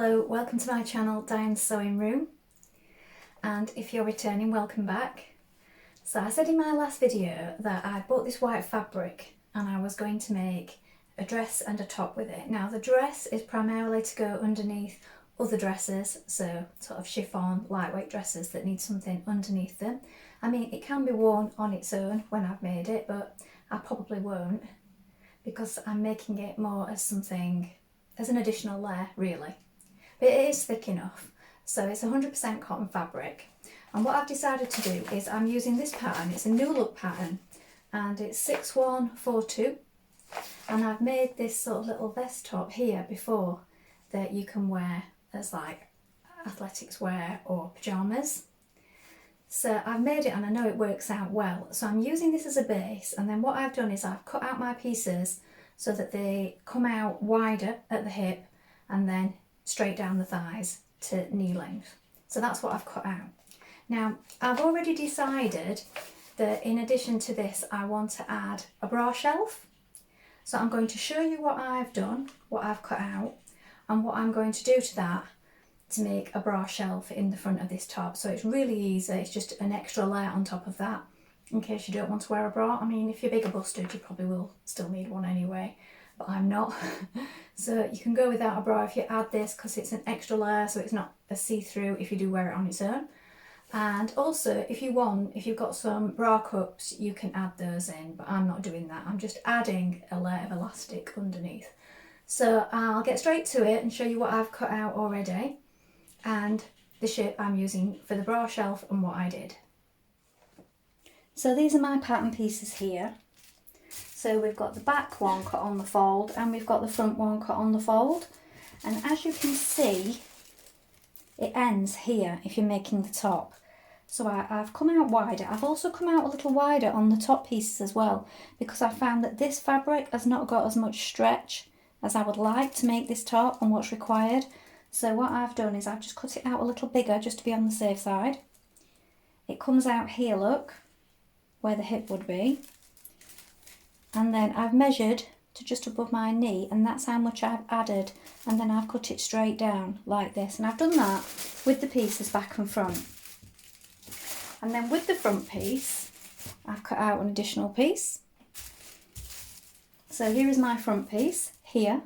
Hello, welcome to my channel Diane's Sewing Room, and if you're returning, welcome back. So I said in my last video that I bought this white fabric and I was going to make a dress and a top with it. Now the dress is primarily to go underneath other dresses, so sort of chiffon lightweight dresses that need something underneath them. I mean, it can be worn on its own when I've made it, but I probably won't because I'm making it more as something, as an additional layer really. But it is thick enough, so it's 100% cotton fabric. And what I've decided to do is I'm using this pattern. It's a new look pattern and it's 6142, and I've made this sort of little vest top here before that you can wear as like athletics wear or pyjamas. So I've made it and I know it works out well, so I'm using this as a base, and then what I've done is I've cut out my pieces so that they come out wider at the hip and then straight down the thighs to knee length. So that's what I've cut out. Now I've already decided that in addition to this I want to add a bra shelf. So I'm going to show you what I've done, what I've cut out, and what I'm going to do to that to make a bra shelf in the front of this top. So it's really easy, it's just an extra layer on top of that in case you don't want to wear a bra. I mean, if you're bigger busted you probably will still need one anyway, but I'm not. So you can go without a bra if you add this because it's an extra layer, so it's not a see-through if you do wear it on its own. And also if you want, if you've got some bra cups, you can add those in, but I'm not doing that. I'm just adding a layer of elastic underneath. So I'll get straight to it and show you what I've cut out already and the shape I'm using for the bra shelf and what I did. So these are my pattern pieces here. So we've got the back one cut on the fold and we've got the front one cut on the fold, and as you can see it ends here if you're making the top. So I've come out wider. I've also come out a little wider on the top pieces as well because I found that this fabric has not got as much stretch as I would like to make this top and what's required. So what I've done is I've just cut it out a little bigger just to be on the safe side. It comes out here, look, where the hip would be. And then I've measured to just above my knee, and that's how much I've added, and then I've cut it straight down like this, and I've done that with the pieces back and front. And then with the front piece I've cut out an additional piece. So here is my front piece here,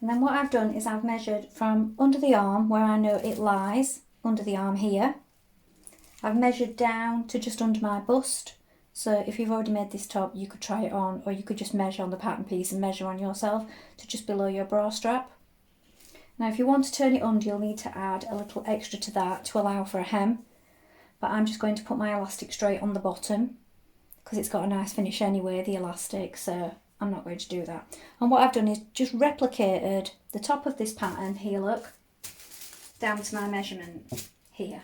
and then what I've done is I've measured from under the arm where I know it lies, under the arm here. I've measured down to just under my bust. So if you've already made this top you could try it on, or you could just measure on the pattern piece and measure on yourself to just below your bra strap. Now if you want to turn it under you'll need to add a little extra to that to allow for a hem, but I'm just going to put my elastic straight on the bottom because it's got a nice finish anyway, the elastic, so I'm not going to do that. And what I've done is just replicated the top of this pattern here, look, down to my measurement here.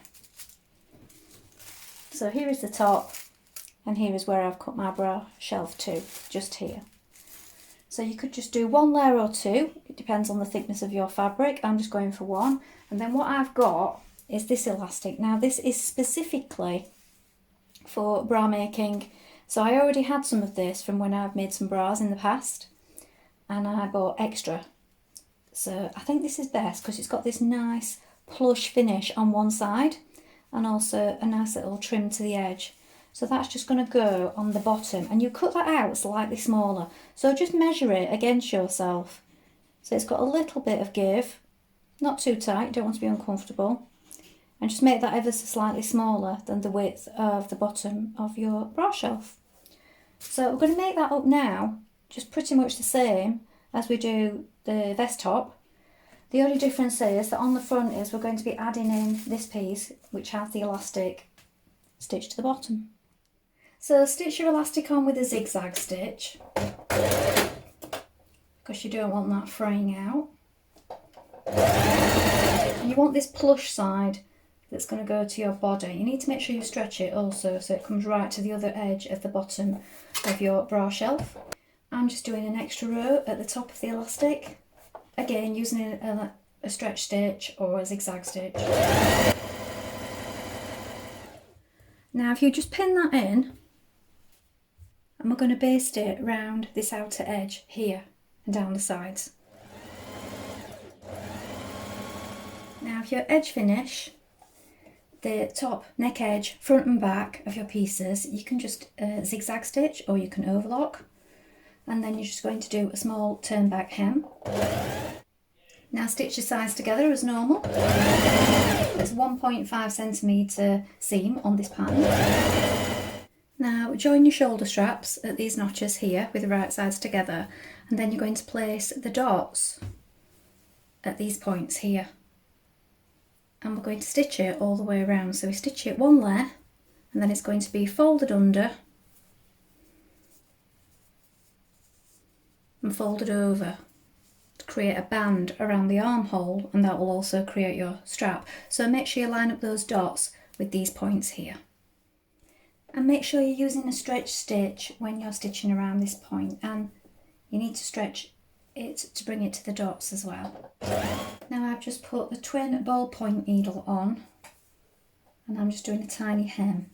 So here is the top, and here is where I've cut my bra shelf to, just here. So you could just do one layer or two, it depends on the thickness of your fabric. I'm just going for one. And then what I've got is this elastic. Now this is specifically for bra making, so I already had some of this from when I've made some bras in the past, and I bought extra. So I think this is best because it's got this nice plush finish on one side and also a nice little trim to the edge. So that's just going to go on the bottom, and you cut that out slightly smaller. So just measure it against yourself. So it's got a little bit of give, not too tight, don't want to be uncomfortable. And just make that ever so slightly smaller than the width of the bottom of your bra shelf. So we're going to make that up now, just pretty much the same as we do the vest top. The only difference is that on the front is we're going to be adding in this piece which has the elastic stitched to the bottom. So stitch your elastic on with a zigzag stitch because you don't want that fraying out. And you want this plush side that's going to go to your body. You need to make sure you stretch it also so it comes right to the other edge of the bottom of your bra shelf. I'm just doing an extra row at the top of the elastic, again using a stretch stitch or a zigzag stitch. Now if you just pin that in, and we're going to baste it around this outer edge here and down the sides. Now for your edge finish, the top, neck edge, front and back of your pieces, you can just zigzag stitch or you can overlock, and then you're just going to do a small turn back hem. Now stitch your sides together as normal. There's 1.5 centimetre seam on this pattern. Now join your shoulder straps at these notches here with the right sides together, and then you're going to place the dots at these points here. And we're going to stitch it all the way around. So we stitch it one layer, and then it's going to be folded under and folded over to create a band around the armhole, and that will also create your strap. So make sure you line up those dots with these points here. And make sure you're using a stretch stitch when you're stitching around this point, and you need to stretch it to bring it to the dots as well. Now I've just put the twin ballpoint needle on, and I'm just doing a tiny hem.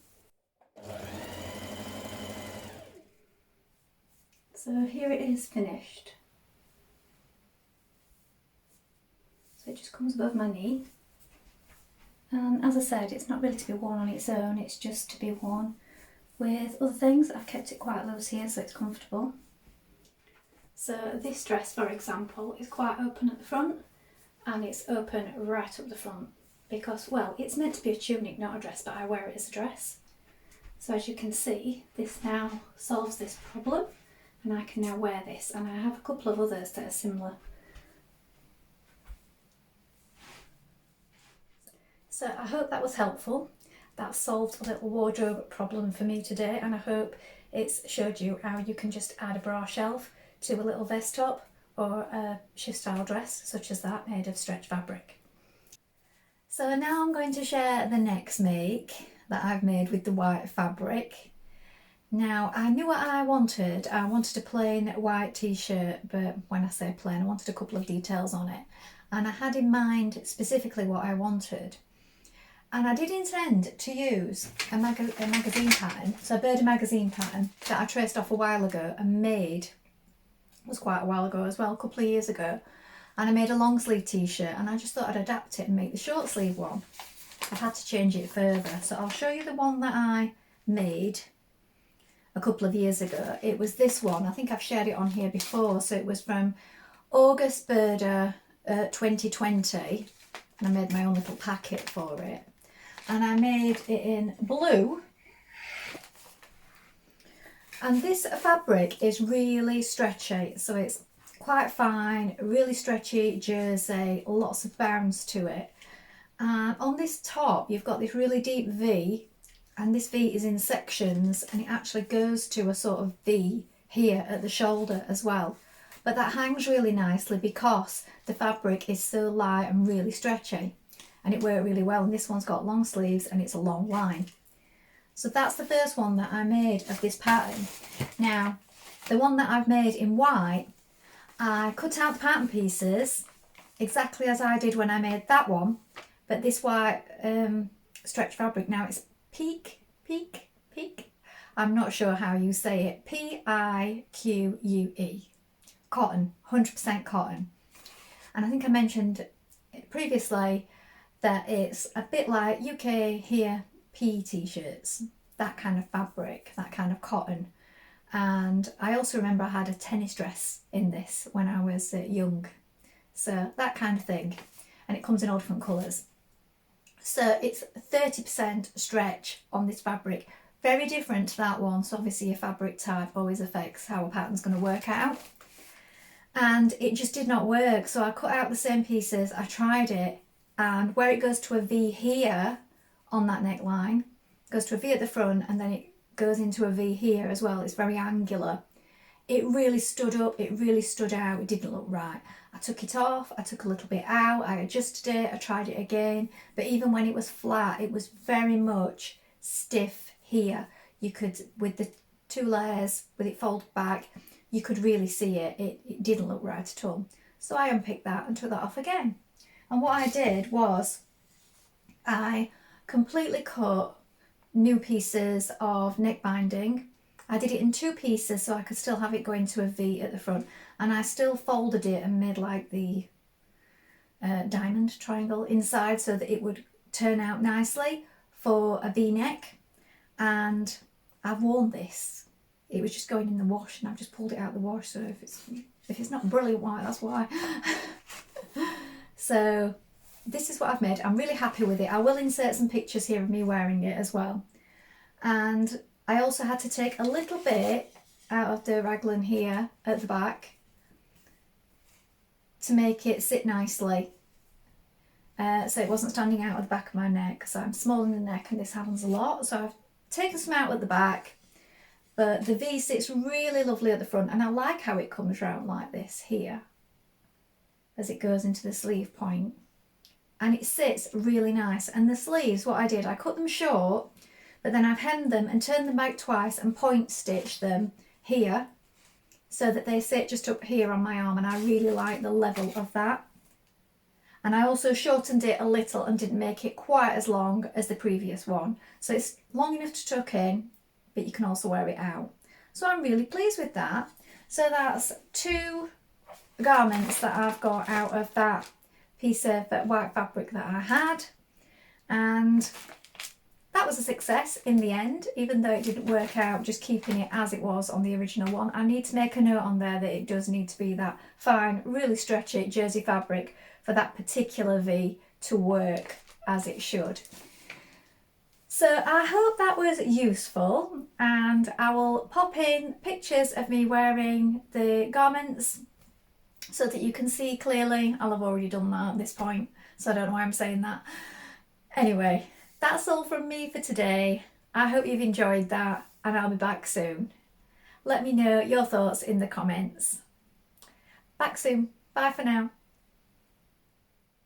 So here it is finished. So it just comes above my knee. And as I said, it's not really to be worn on its own, it's just to be worn with other things. I've kept it quite loose here so it's comfortable. So this dress, for example, is quite open at the front, and it's open right up the front because, well, it's meant to be a tunic, not a dress, but I wear it as a dress. So as you can see, this now solves this problem, and I can now wear this, and I have a couple of others that are similar. So I hope that was helpful. That solved a little wardrobe problem for me today, and I hope it's showed you how you can just add a bra shelf to a little vest top or a shift style dress such as that made of stretch fabric. So now I'm going to share the next make that I've made with the white fabric. Now I knew what I wanted. I wanted a plain white t-shirt, but when I say plain, I wanted a couple of details on it, and I had in mind specifically what I wanted. And I did intend to use a magazine pattern, so a burda magazine pattern that I traced off a while ago and made, it was quite a while ago as well, a couple of years ago, and I made a long sleeve t-shirt, and I just thought I'd adapt it and make the short sleeve one. I had to change it further, so I'll show you the one that I made a couple of years ago. It was this one. I think I've shared it on here before. So it was from August Burda 2020, and I made my own little packet for it. And I made it in blue, and this fabric is really stretchy, so it's quite fine, really stretchy jersey, lots of bounce to it. And on this top you've got this really deep V, and this V is in sections, and it actually goes to a sort of V here at the shoulder as well, but that hangs really nicely because the fabric is so light and really stretchy. And it worked really well, and this one's got long sleeves and it's a long line. So that's the first one that I made of this pattern. Now, the one that I've made in white, I cut out the pattern pieces exactly as I did when I made that one, but this white stretch fabric, now it's pique, I'm not sure how you say it, Pique, cotton, 100% cotton. And I think I mentioned previously that it's a bit like UK here PE t-shirts, that kind of fabric, that kind of cotton. And I also remember I had a tennis dress in this when I was young, so that kind of thing, and it comes in all different colours. So it's 30% stretch on this fabric, very different to that one. So obviously your fabric type always affects how a pattern's going to work out, and it just did not work. So I cut out the same pieces, I tried it, and where it goes to a V here on that neckline, it goes to a V at the front, and then it goes into a V here as well. It's very angular. It really stood up, it really stood out, it didn't look right. I took it off, I took a little bit out, I adjusted it, I tried it again, but even when it was flat, it was very much stiff here. You could, with the two layers, with it folded back, you could really see it. It didn't look right at all. So I unpicked that and took that off again. And what I did was I completely cut new pieces of neck binding. I did it in two pieces so I could still have it going to a V at the front, and I still folded it and made like the diamond triangle inside so that it would turn out nicely for a V-neck. And I've worn this. It was just going in the wash and I've just pulled it out of the wash, so if it's not brilliant white, that's why. So this is what I've made. I'm really happy with it. I will insert some pictures here of me wearing it as well. And I also had to take a little bit out of the raglan here at the back to make it sit nicely, so it wasn't standing out at the back of my neck, because I'm small in the neck and this happens a lot. So I've taken some out at the back, but the V sits really lovely at the front, and I like how it comes round like this here as it goes into the sleeve point, and it sits really nice. And the sleeves, what I did, I cut them short, but then I've hemmed them and turned them back twice and point stitched them here so that they sit just up here on my arm, and I really like the level of that. And I also shortened it a little and didn't make it quite as long as the previous one, so it's long enough to tuck in, but you can also wear it out. So I'm really pleased with that. So that's 2 garments that I've got out of that piece of white fabric that I had, and that was a success in the end, even though it didn't work out just keeping it as it was on the original one. I need to make a note on there that it does need to be that fine, really stretchy jersey fabric for that particular V to work as it should. So I hope that was useful, and I will pop in pictures of me wearing the garments so that you can see clearly. I'll have already done that at this point, so I don't know why I'm saying that. Anyway, that's all from me for today. I hope you've enjoyed that, and I'll be back soon. Let me know your thoughts in the comments. Back soon. Bye for now.